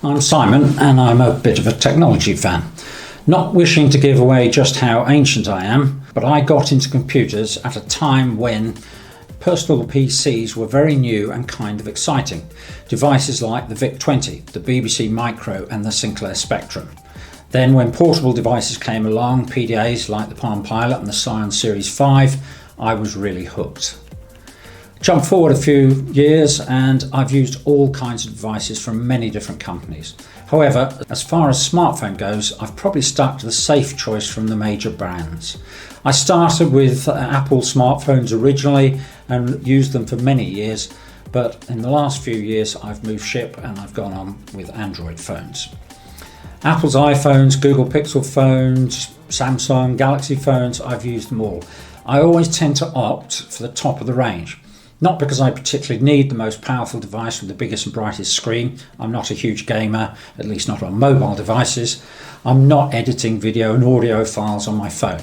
I'm Simon and I'm a bit of a technology fan. Not wishing to give away just how ancient I am, but I got into computers at a time when personal PCs were very new and kind of exciting. Devices like the VIC-20, the BBC Micro and the Sinclair Spectrum. Then when portable devices came along, PDAs like the Palm Pilot and the Scion Series 5, I was really hooked. Jump forward a few years and I've used all kinds of devices from many different companies. However, as far as smartphone goes, I've probably stuck to the safe choice from the major brands. I started with Apple smartphones originally and used them for many years, but in the last few years I've moved ship and I've gone on with Android phones. Apple's iPhones, Google Pixel phones, Samsung Galaxy phones, I've used them all. I always tend to opt for the top of the range. Not because I particularly need the most powerful device with the biggest and brightest screen. I'm not a huge gamer, at least not on mobile devices. I'm not editing video and audio files on my phone.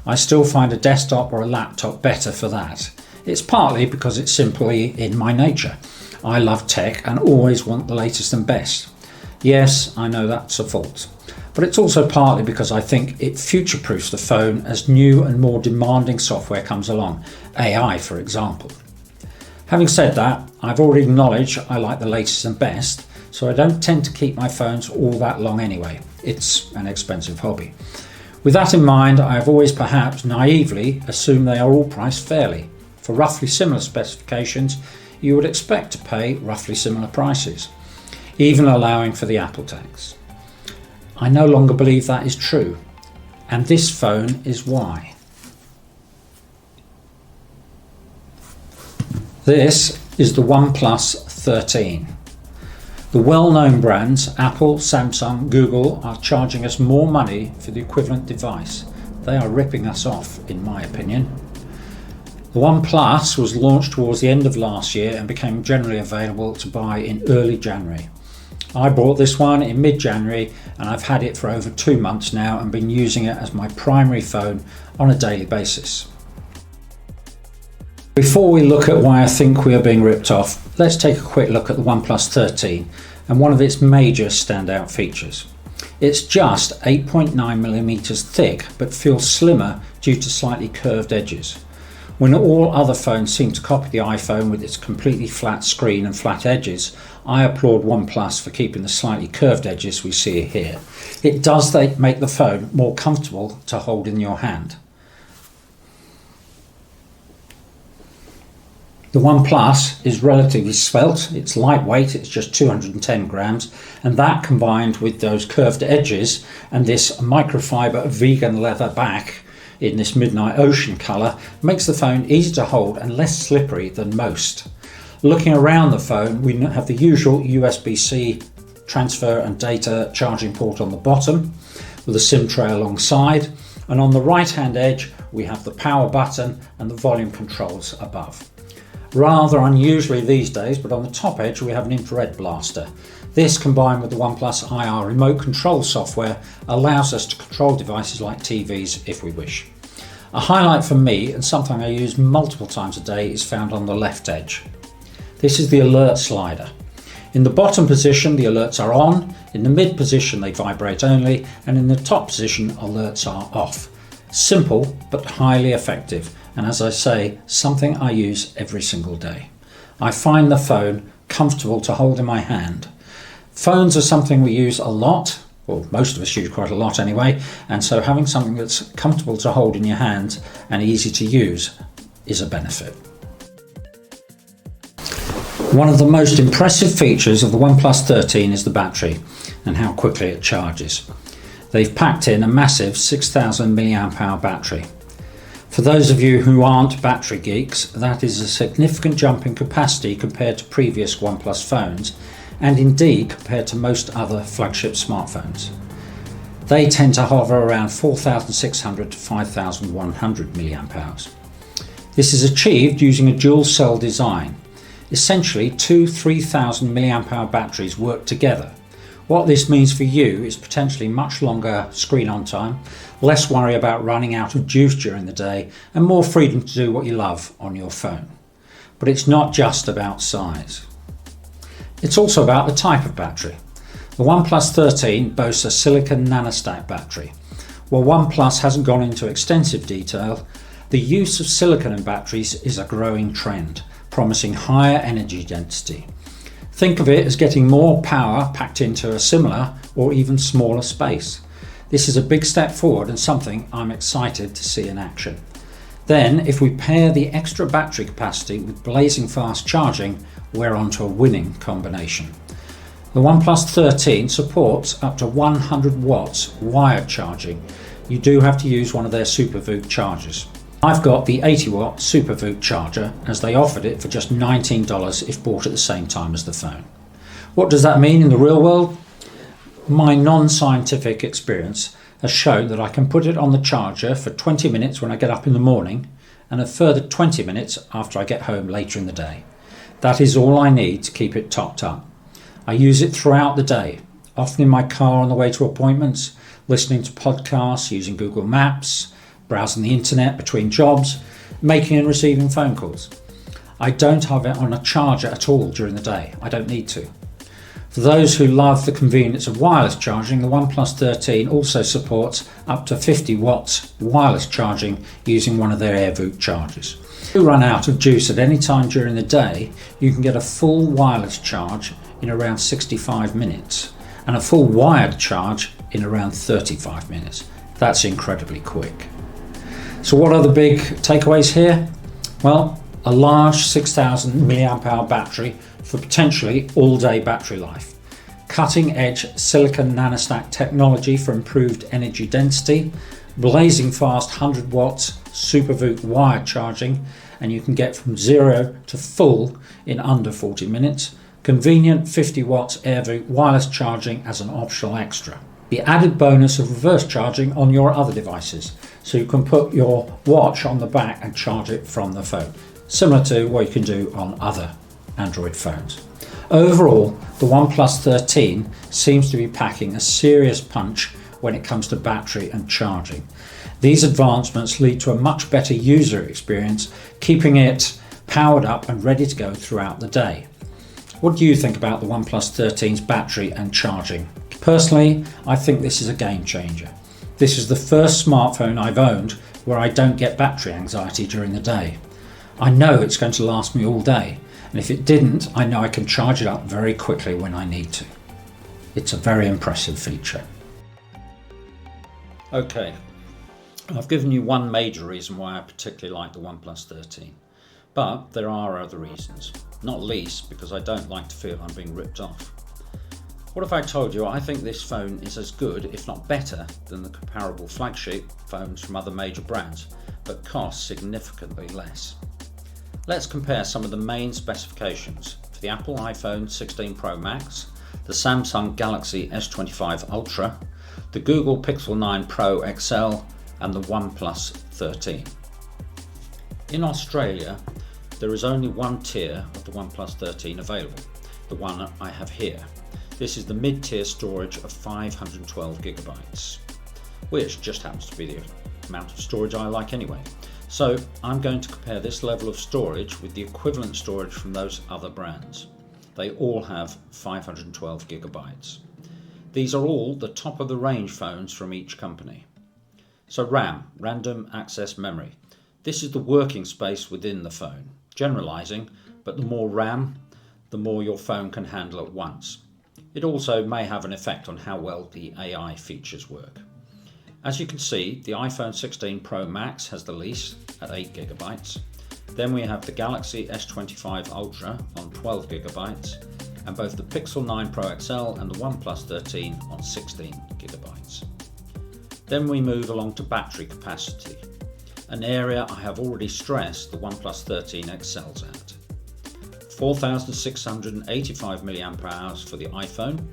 I still find a desktop or a laptop better for that. It's partly because it's simply in my nature. I love tech and always want the latest and best. Yes, I know that's a fault. But it's also partly because I think it future-proofs the phone as new and more demanding software comes along. AI, for example. Having said that, I've already acknowledged I like the latest and best, so I don't tend to keep my phones all that long anyway. It's an expensive hobby. With that in mind, I have always perhaps naively assumed they are all priced fairly. For roughly similar specifications, you would expect to pay roughly similar prices, even allowing for the Apple tax. I no longer believe that is true, and this phone is why. This is the OnePlus 13. The well-known brands Apple, Samsung, Google are charging us more money for the equivalent device. They are ripping us off, in my opinion. The OnePlus was launched towards the end of last year and became generally available to buy in early January. I bought this one in mid-January and I've had it for over 2 months now and been using it as my primary phone on a daily basis. Before we look at why I think we are being ripped off, let's take a quick look at the OnePlus 13 and one of its major standout features. It's just 8.9mm thick but feels slimmer due to slightly curved edges. When all other phones seem to copy the iPhone with its completely flat screen and flat edges, I applaud OnePlus for keeping the slightly curved edges we see here. It does make the phone more comfortable to hold in your hand. The OnePlus is relatively svelte, it's lightweight, it's just 210 grams, and that combined with those curved edges and this microfiber vegan leather back in this midnight ocean colour makes the phone easy to hold and less slippery than most. Looking around the phone, we have the usual USB-C transfer and data charging port on the bottom with a SIM tray alongside, and on the right hand edge we have the power button and the volume controls above. Rather unusually these days, but on the top edge we have an infrared blaster. This, combined with the OnePlus IR remote control software, allows us to control devices like TVs if we wish. A highlight for me, and something I use multiple times a day, is found on the left edge. This is the alert slider. In the bottom position the alerts are on, in the mid position they vibrate only, and in the top position alerts are off. Simple but highly effective, and as I say, something I use every single day. I find the phone comfortable to hold in my hand. Phones are something we use a lot, or most of us use quite a lot anyway, and so having something that's comfortable to hold in your hand and easy to use is a benefit. One of the most impressive features of the OnePlus 13 is the battery and how quickly it charges. They've packed in a massive 6,000 mAh battery. For those of you who aren't battery geeks, that is a significant jump in capacity compared to previous OnePlus phones, and indeed compared to most other flagship smartphones. They tend to hover around 4,600 to 5,100 mAh. This is achieved using a dual cell design. Essentially, two 3,000 mAh batteries work together. What this means for you is potentially much longer screen on time, less worry about running out of juice during the day, and more freedom to do what you love on your phone. But it's not just about size. It's also about the type of battery. The OnePlus 13 boasts a silicon nanostack battery. While OnePlus hasn't gone into extensive detail, the use of silicon in batteries is a growing trend, promising higher energy density. Think of it as getting more power packed into a similar or even smaller space. This is a big step forward and something I'm excited to see in action. Then, if we pair the extra battery capacity with blazing fast charging, we're onto a winning combination. The OnePlus 13 supports up to 100 watts wired charging. You do have to use one of their SuperVOOC chargers. I've got the 80 watt SuperVOOC charger, as they offered it for just $19 if bought at the same time as the phone. What does that mean in the real world? My non-scientific experience has shown that I can put it on the charger for 20 minutes when I get up in the morning and a further 20 minutes after I get home later in the day. That is all I need to keep it topped up. I use it throughout the day, often in my car on the way to appointments, listening to podcasts, using Google Maps, browsing the internet between jobs, making and receiving phone calls. I don't have it on a charger at all during the day. I don't need to. For those who love the convenience of wireless charging, the OnePlus 13 also supports up to 50 watts wireless charging using one of their AirVOOC chargers. If you run out of juice at any time during the day, you can get a full wireless charge in around 65 minutes and a full wired charge in around 35 minutes. That's incredibly quick. So what are the big takeaways here? Well, a large 6,000 mAh battery for potentially all-day battery life. Cutting-edge silicon nanostack technology for improved energy density, blazing fast 100 watts SuperVOOC wired charging, and you can get from 0 to full in under 40 minutes. Convenient 50 watts AirVOOC wireless charging as an optional extra. The added bonus of reverse charging on your other devices, so you can put your watch on the back and charge it from the phone, similar to what you can do on other Android phones. Overall, the OnePlus 13 seems to be packing a serious punch when it comes to battery and charging. These advancements lead to a much better user experience, keeping it powered up and ready to go throughout the day. What do you think about the OnePlus 13's battery and charging? Personally, I think this is a game changer. This is the first smartphone I've owned where I don't get battery anxiety during the day. I know it's going to last me all day, and if it didn't, I know I can charge it up very quickly when I need to. It's a very impressive feature. Okay, I've given you one major reason why I particularly like the OnePlus 13, but there are other reasons, not least because I don't like to feel I'm being ripped off. What if I told you I think this phone is as good, if not better, than the comparable flagship phones from other major brands, but costs significantly less? Let's compare some of the main specifications for the Apple iPhone 16 Pro Max, the Samsung Galaxy S25 Ultra, the Google Pixel 9 Pro XL, and the OnePlus 13. In Australia, there is only one tier of the OnePlus 13 available, the one I have here. This is the mid-tier storage of 512 gigabytes, which just happens to be the amount of storage I like anyway. So I'm going to compare this level of storage with the equivalent storage from those other brands. They all have 512 gigabytes. These are all the top of the range phones from each company. So RAM, random access memory. This is the working space within the phone. Generalizing, but the more RAM, the more your phone can handle at once. It also may have an effect on how well the AI features work. As you can see, the iPhone 16 Pro Max has the least at 8 gigabytes. Then we have the Galaxy S25 Ultra on 12 gigabytes, and both the Pixel 9 Pro XL and the OnePlus 13 on 16 gigabytes. Then we move along to battery capacity, an area I have already stressed the OnePlus 13 excels at. 4,685 mAh for the iPhone,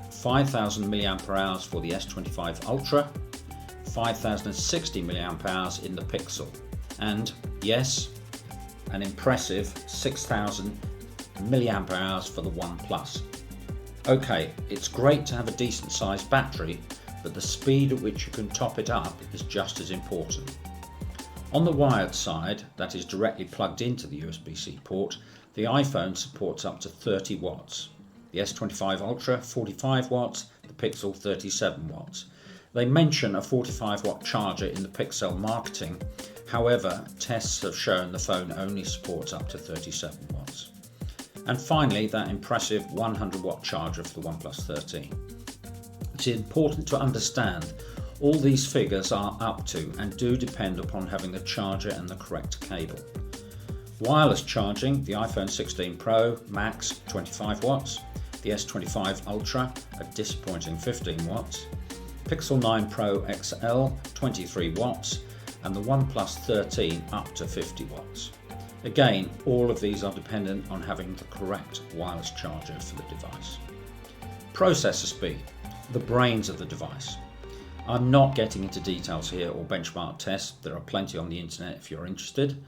5,000 mAh for the S25 Ultra, 5,060 mAh in the Pixel, and yes, an impressive 6,000 mAh for the OnePlus. Okay, it's great to have a decent sized battery, but the speed at which you can top it up is just as important. On the wired side, that is directly plugged into the USB-C port, the iPhone supports up to 30 watts. The S25 Ultra 45 watts, the Pixel 37 watts. They mention a 45 watt charger in the Pixel marketing, however tests have shown the phone only supports up to 37 watts. And finally, that impressive 100 watt charger for the OnePlus 13. It's important to understand all these figures are up to and do depend upon having the charger and the correct cable. Wireless charging, the iPhone 16 Pro Max 25 watts, the S25 Ultra a disappointing 15 watts, Pixel 9 Pro XL 23 watts, and the OnePlus 13 up to 50 watts. Again, all of these are dependent on having the correct wireless charger for the device. Processor speed, the brains of the device. I'm not getting into details here or benchmark tests, there are plenty on the internet if you're interested.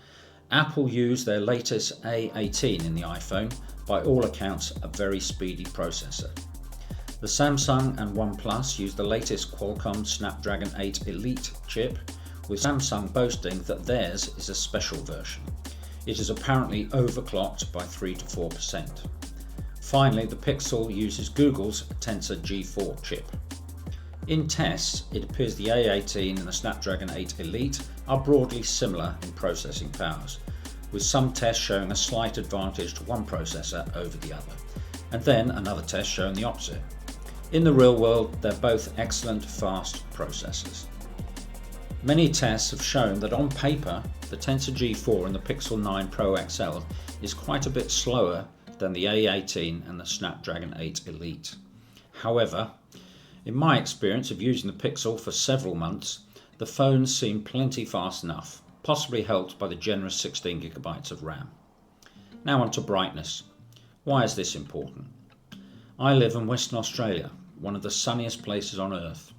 Apple used their latest A18 in the iPhone, by all accounts a very speedy processor. The Samsung and OnePlus use the latest Qualcomm Snapdragon 8 Elite chip, with Samsung boasting that theirs is a special version. It is apparently overclocked by 3 to 4%. Finally, the Pixel uses Google's Tensor G4 chip. In tests, it appears the A18 and the Snapdragon 8 Elite are broadly similar in processing powers, with some tests showing a slight advantage to one processor over the other, and then another test showing the opposite. In the real world, they're both excellent fast processors. Many tests have shown that on paper, the Tensor G4 and the Pixel 9 Pro XL is quite a bit slower than the A18 and the Snapdragon 8 Elite. However, in my experience of using the Pixel for several months, the phones seem plenty fast enough, possibly helped by the generous 16GB of RAM. Now on to brightness. Why is this important? I live in Western Australia, one of the sunniest places on Earth.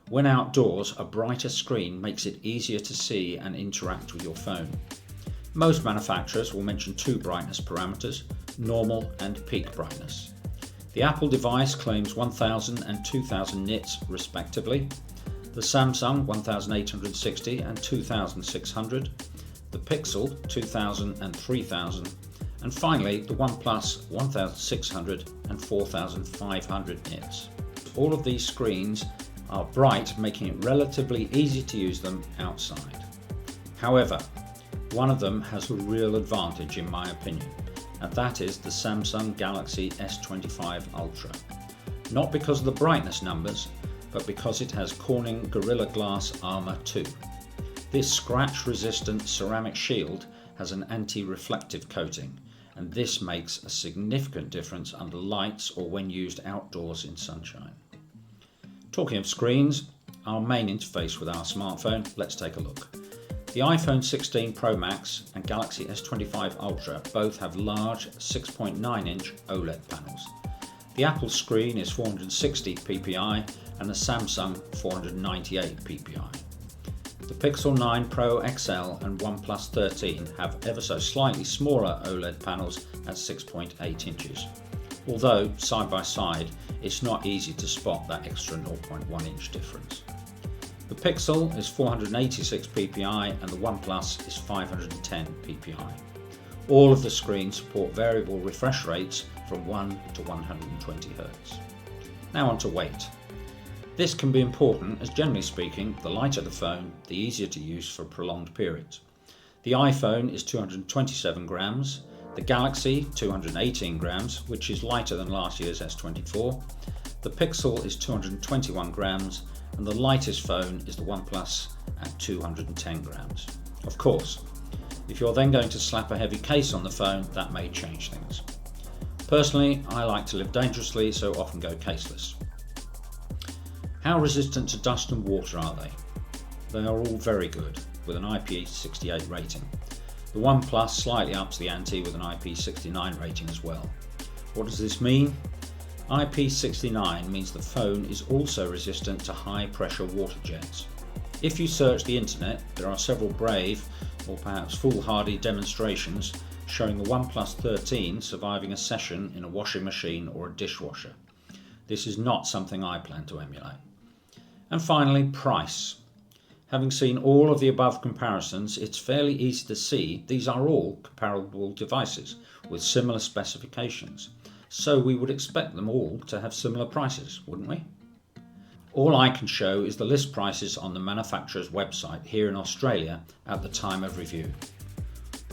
When outdoors, a brighter screen makes it easier to see and interact with your phone. Most manufacturers will mention two brightness parameters, normal and peak brightness. The Apple device claims 1000 and 2000 nits respectively, the Samsung 1860 and 2600, the Pixel 2000 and 3000, and finally the OnePlus 1600 and 4500 nits. All of these screens are bright, making it relatively easy to use them outside. However, one of them has a real advantage in my opinion, and that is the Samsung Galaxy S25 Ultra. Not because of the brightness numbers, but because it has Corning Gorilla Glass Armor 2. This scratch-resistant ceramic shield has an anti-reflective coating, and this makes a significant difference under lights or when used outdoors in sunshine. Talking of screens, our main interface with our smartphone, let's take a look. The iPhone 16 Pro Max and Galaxy S25 Ultra both have large 6.9-inch OLED panels. The Apple screen is 460 ppi and the Samsung 498 ppi. The Pixel 9 Pro XL and OnePlus 13 have ever so slightly smaller OLED panels at 6.8 inches. Although, side by side, it's not easy to spot that extra 0.1 inch difference. The Pixel is 486 ppi and the OnePlus is 510 ppi. All of the screens support variable refresh rates from 1 to 120 Hz. Now on to weight. This can be important as generally speaking, the lighter the phone, the easier to use for prolonged periods. The iPhone is 227 grams, the Galaxy 218 grams, which is lighter than last year's S24. The Pixel is 221 grams and the lightest phone is the OnePlus at 210 grams. Of course, if you're then going to slap a heavy case on the phone, that may change things. Personally, I like to live dangerously, so often go caseless. How resistant to dust and water are they? They are all very good, with an IP68 rating. The OnePlus slightly ups the ante with an IP69 rating as well. What does this mean? IP69 means the phone is also resistant to high pressure water jets. If you search the internet, there are several brave, or perhaps foolhardy demonstrations showing the OnePlus 13 surviving a session in a washing machine or a dishwasher. This is not something I plan to emulate. And finally, price. Having seen all of the above comparisons, it's fairly easy to see these are all comparable devices with similar specifications, so we would expect them all to have similar prices, wouldn't we? All I can show is the list prices on the manufacturer's website here in Australia at the time of review.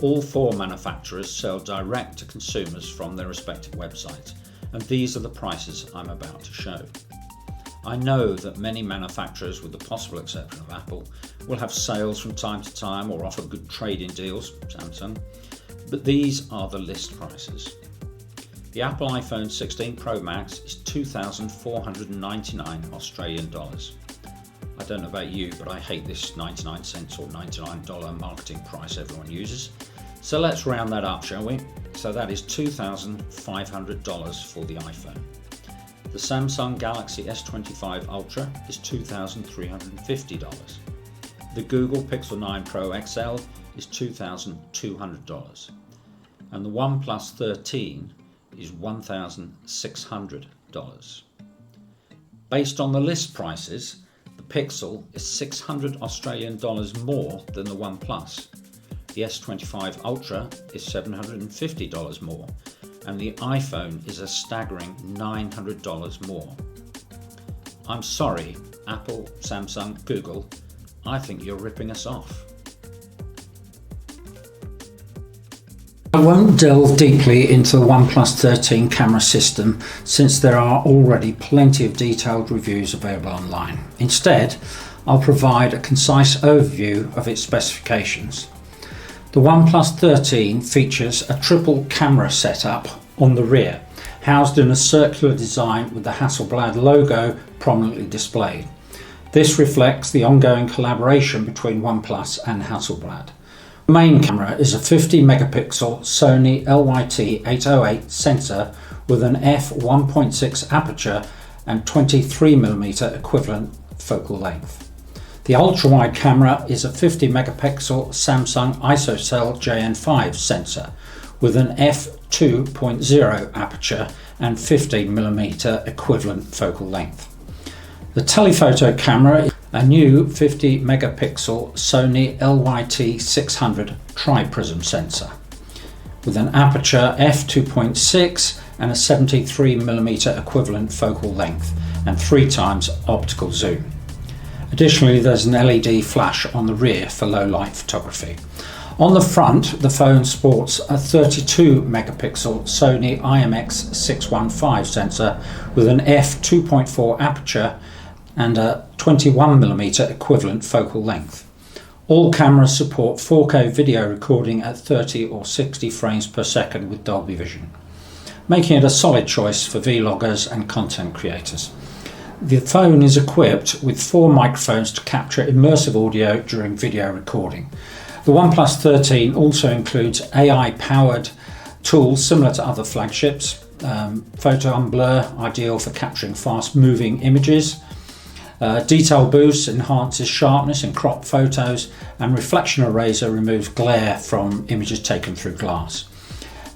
All 4 manufacturers sell direct to consumers from their respective websites, and these are the prices I'm about to show. I know that many manufacturers, with the possible exception of Apple, will have sales from time to time or offer good trade-in deals, Samsung, but these are the list prices. The Apple iPhone 16 Pro Max is $2,499 Australian dollars. I don't know about you, but I hate this 99 cents or $99 marketing price everyone uses. So let's round that up, shall we? So that is $2,500 for the iPhone. The Samsung Galaxy S25 Ultra is $2,350. The Google Pixel 9 Pro XL is $2,200. And the OnePlus 13 is $1,600. Based on the list prices, the Pixel is 600 Australian dollars more than the OnePlus. The S25 Ultra is $750 more, and the iPhone is a staggering $900 more. I'm sorry, Apple, Samsung, Google, I think you're ripping us off. I won't delve deeply into the OnePlus 13 camera system since there are already plenty of detailed reviews available online. Instead, I'll provide a concise overview of its specifications. The OnePlus 13 features a triple camera setup on the rear, housed in a circular design with the Hasselblad logo prominently displayed. This reflects the ongoing collaboration between OnePlus and Hasselblad. The main camera is a 50 megapixel Sony LYT-808 sensor with an f1.6 aperture and 23mm equivalent focal length. The ultra-wide camera is a 50 megapixel Samsung ISOCELL JN5 sensor with an f2.0 aperture and 15mm equivalent focal length. The telephoto camera is a new 50 megapixel Sony LYT-600 tri-prism sensor with an aperture f2.6 and a 73mm equivalent focal length and 3 times optical zoom. Additionally, there's an LED flash on the rear for low light photography. On the front, the phone sports a 32 megapixel Sony IMX615 sensor with an f2.4 aperture and a 21mm equivalent focal length. All cameras support 4K video recording at 30 or 60 frames per second with Dolby Vision, making it a solid choice for vloggers and content creators. The phone is equipped with 4 microphones to capture immersive audio during video recording. The OnePlus 13 also includes AI-powered tools similar to other flagships, photo unblur, ideal for capturing fast-moving images. Detail boost enhances sharpness in cropped photos, and reflection eraser removes glare from images taken through glass.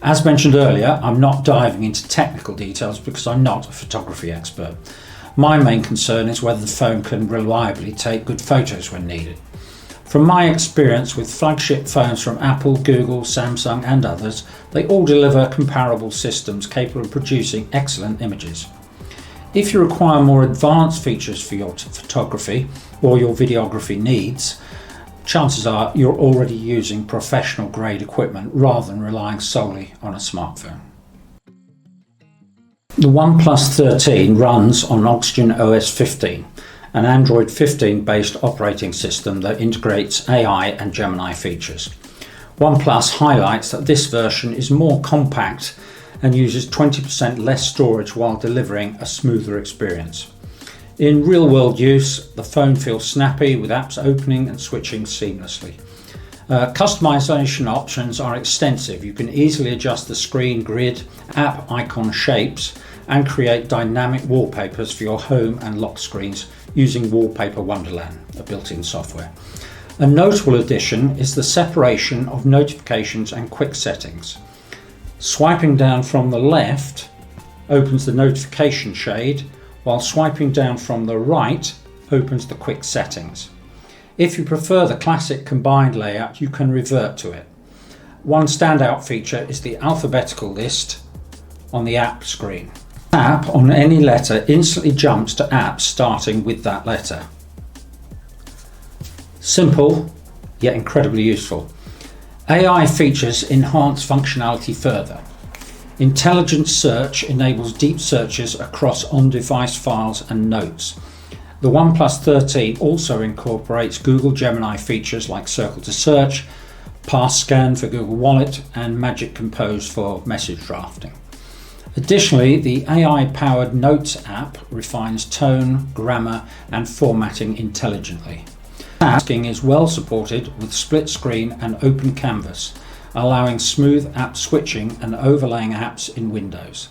As mentioned earlier, I'm not diving into technical details because I'm not a photography expert. My main concern is whether the phone can reliably take good photos when needed. From my experience with flagship phones from Apple, Google, Samsung and others, they all deliver comparable systems capable of producing excellent images. If you require more advanced features for your photography or your videography needs, chances are you're already using professional grade equipment rather than relying solely on a smartphone. The OnePlus 13 runs on Oxygen OS 15, an Android 15 based operating system that integrates AI and Gemini features. OnePlus highlights that this version is more compact and uses 20% less storage while delivering a smoother experience. In real-world use, the phone feels snappy with apps opening and switching seamlessly. Customization options are extensive. You can easily adjust the screen grid, app icon shapes, and create dynamic wallpapers for your home and lock screens using Wallpaper Wonderland, a built-in software. A notable addition is the separation of notifications and quick settings. Swiping down from the left opens the notification shade, while swiping down from the right opens the quick settings. If you prefer the classic combined layout, you can revert to it. One standout feature is the alphabetical list on the app screen. Tap on any letter instantly jumps to apps starting with that letter. Simple, yet incredibly useful. AI features enhance functionality further. Intelligent search enables deep searches across on-device files and notes. The OnePlus 13 also incorporates Google Gemini features like Circle to Search, Pass Scan for Google Wallet, and Magic Compose for message drafting. Additionally, the AI-powered Notes app refines tone, grammar, and formatting intelligently. Tasking is well supported with split screen and open canvas, allowing smooth app switching and overlaying apps in Windows.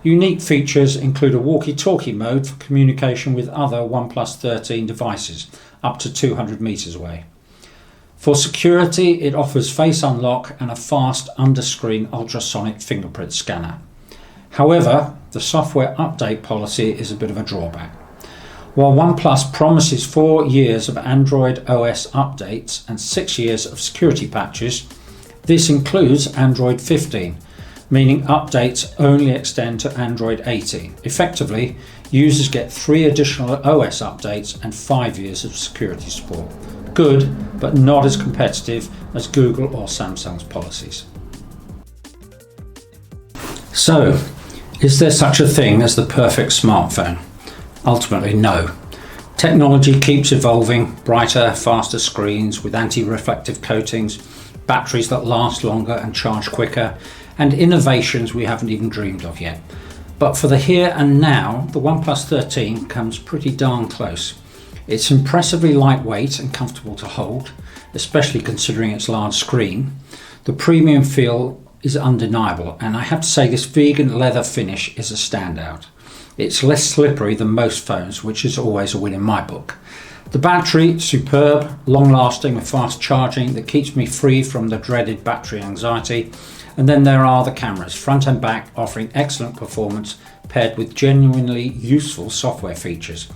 Unique features include a walkie-talkie mode for communication with other OnePlus 13 devices up to 200 meters away. For security, it offers face unlock and a fast under-screen ultrasonic fingerprint scanner. However, the software update policy is a bit of a drawback. While OnePlus promises 4 years of Android OS updates and 6 years of security patches, this includes Android 15, meaning updates only extend to Android 18. Effectively, users get 3 additional OS updates and 5 years of security support. Good, but not as competitive as Google or Samsung's policies. So, is there such a thing as the perfect smartphone? Ultimately, no. Technology keeps evolving, brighter, faster screens with anti-reflective coatings, batteries that last longer and charge quicker, and innovations we haven't even dreamed of yet. But for the here and now, the OnePlus 13 comes pretty darn close. It's impressively lightweight and comfortable to hold, especially considering its large screen. The premium feel is undeniable, and I have to say this vegan leather finish is a standout. It's less slippery than most phones, which is always a win in my book. The battery, superb, long-lasting with fast charging that keeps me free from the dreaded battery anxiety. And then there are the cameras, front and back, offering excellent performance paired with genuinely useful software features,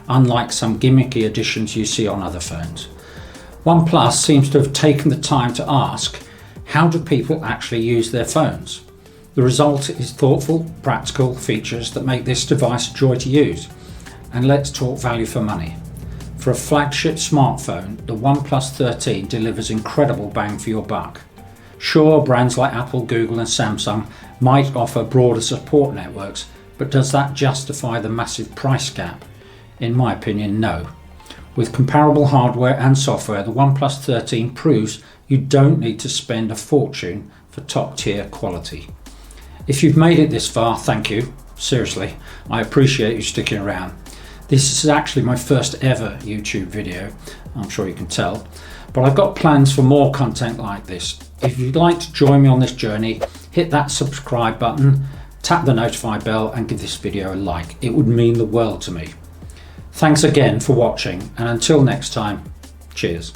unlike some gimmicky additions you see on other phones. OnePlus seems to have taken the time to ask, how do people actually use their phones? The result is thoughtful, practical features that make this device a joy to use. And let's talk value for money. For a flagship smartphone, the OnePlus 13 delivers incredible bang for your buck. Sure, brands like Apple, Google and Samsung might offer broader support networks, but does that justify the massive price gap? In my opinion, no. With comparable hardware and software, the OnePlus 13 proves you don't need to spend a fortune for top-tier quality. If you've made it this far, thank you. Seriously, I appreciate you sticking around. This is actually my first ever YouTube video, I'm sure you can tell, but I've got plans for more content like this. If you'd like to join me on this journey, hit that subscribe button, tap the notify bell and give this video a like. It would mean the world to me. Thanks again for watching, and until next time, cheers.